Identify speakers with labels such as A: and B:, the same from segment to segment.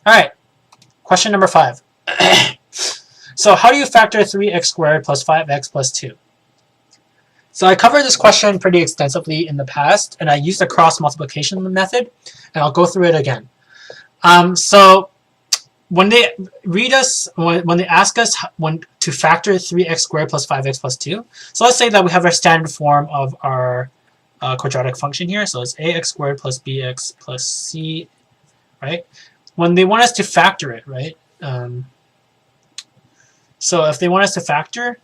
A: All right, question number 5. So how do you factor 3x squared plus 5x plus 2? So I covered this question pretty extensively in the past, and I used the cross multiplication method, and I'll go through it again. So when they when they ask us to factor 3x squared plus 5x plus 2, so let's say that we have our standard form of our quadratic function here. So it's ax squared plus bx plus c, right? When they want us to factor it, right? So if they want us to factor,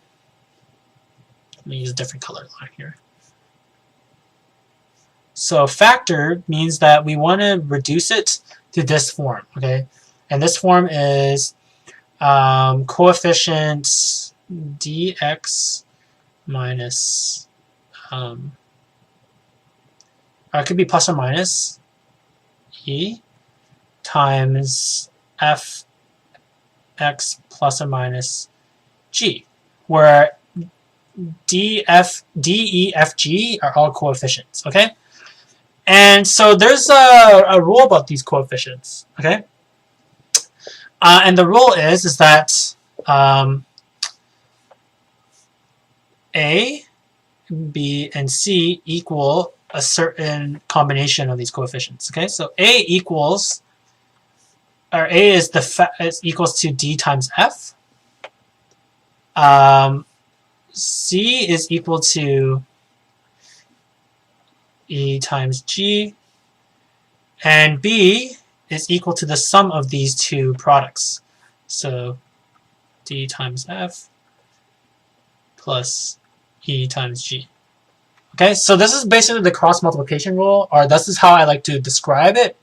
A: let me use a different color line here. So factor means that we want to reduce it to this form, okay? And this form is coefficient dx minus, it could be plus or minus e times f x plus or minus g, where d, e, f, g are all coefficients, okay? And so there's a rule about these coefficients, okay? And the rule is that A, B, and C equal a certain combination of these coefficients, okay? So A equals, or A is equals to D times F. C is equal to E times G, and B is equal to the sum of these two products. So D times F plus E times G. Okay, so this is basically the cross multiplication rule, or this is how I like to describe it.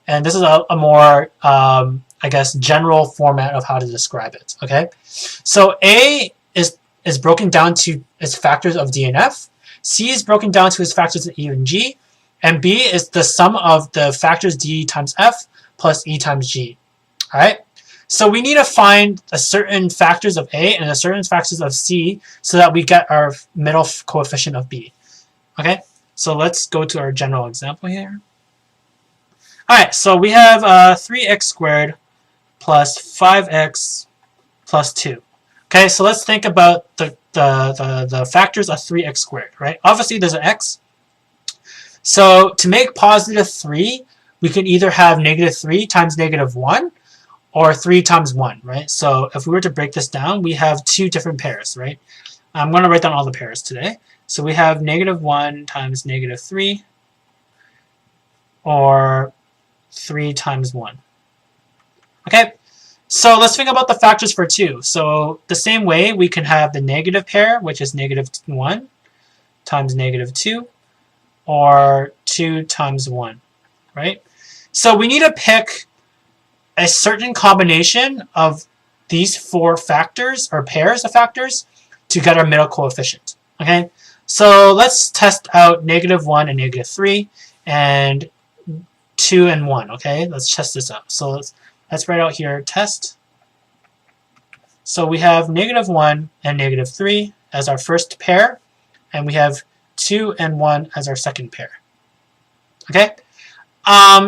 A: And this is a more, I guess, general format of how to describe it. Okay, so A is broken down to its factors of D and F. C is broken down to its factors of E and G. And B is the sum of the factors D times F plus E times G. All right. So we need to find a certain factors of A and a certain factors of C so that we get our middle coefficient of B. Okay. So let's go to our general example here. All right. So we have 3x squared plus 5x plus 2. Okay. So let's think about the factors of 3x squared, right? Obviously, there's an x. So to make positive 3, we could either have negative 3 times negative 1 or 3 times 1, right? So if we were to break this down, we have two different pairs, right? I'm going to write down all the pairs today. So we have negative 1 times negative 3 or 3 times 1. Okay, so let's think about the factors for 2. So the same way, we can have the negative pair, which is negative 1 times negative 2, or 2 times 1, right? So we need to pick a certain combination of these 4 factors, or pairs of factors, to get our middle coefficient, okay? So let's test out negative 1 and negative 3, and 2 and 1, okay? Let's test this out. So let's write out here, test. So we have negative 1 and negative 3 as our first pair, and we have 2 and 1 as our second pair. Okay?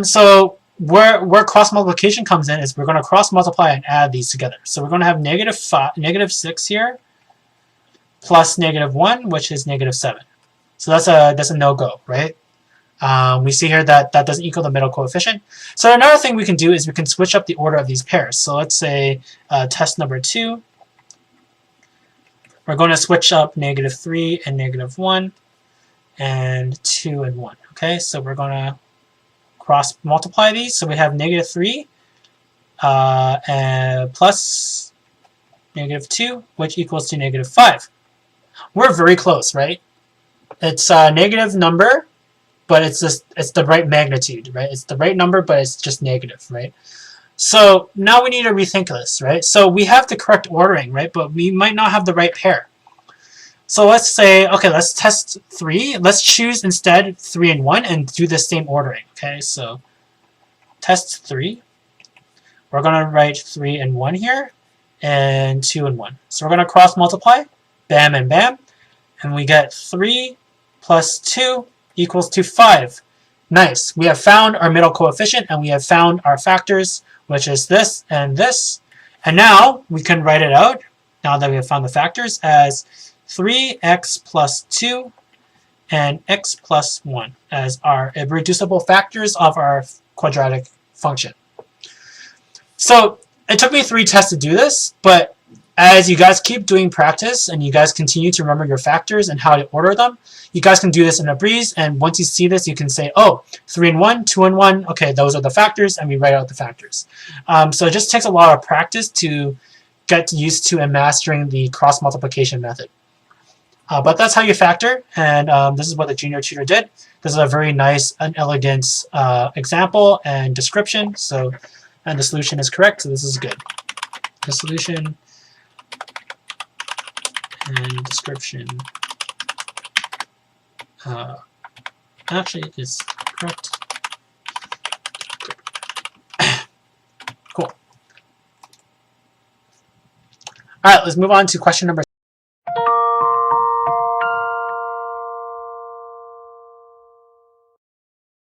A: So where cross multiplication comes in is we're going to cross multiply and add these together. So we're going to have negative 6 here plus negative 1, which is negative 7. So that's a no-go, right? We see here that that doesn't equal the middle coefficient. So another thing we can do is we can switch up the order of these pairs. So let's say test number 2. We're going to switch up negative 3 and negative 1 and 2 and 1. Okay, so we're going to cross multiply these. So we have negative 3 and plus negative 2, which equals to negative 5. We're very close, right? It's a negative number, but it's the right magnitude, right? It's the right number, but it's just negative, right? So now we need to rethink this, right? So we have the correct ordering, right? But we might not have the right pair. So let's say, okay, let's test 3. Let's choose instead 3 and 1 and do the same ordering, okay? So test 3. We're going to write 3 and 1 here and 2 and 1. So we're going to cross multiply, bam and bam, and we get 3 plus 2 equals to 5. Nice. We have found our middle coefficient and we have found our factors which is this and this. And now we can write it out, now that we have found the factors, as 3x plus 2 and x plus 1 as our irreducible factors of our quadratic function. So it took me 3 tests to do this, but as you guys keep doing practice and you guys continue to remember your factors and how to order them, you guys can do this in a breeze, and once you see this, you can say, oh, 3 and 1, 2 and 1, okay, those are the factors, and we write out the factors. So it just takes a lot of practice to get used to and mastering the cross multiplication method. But that's how you factor, and this is what the junior tutor did. This is a very nice and elegant example and description, so, and the solution is correct, so this is good. The solution and description actually it is correct. Cool. All right, let's move on to question number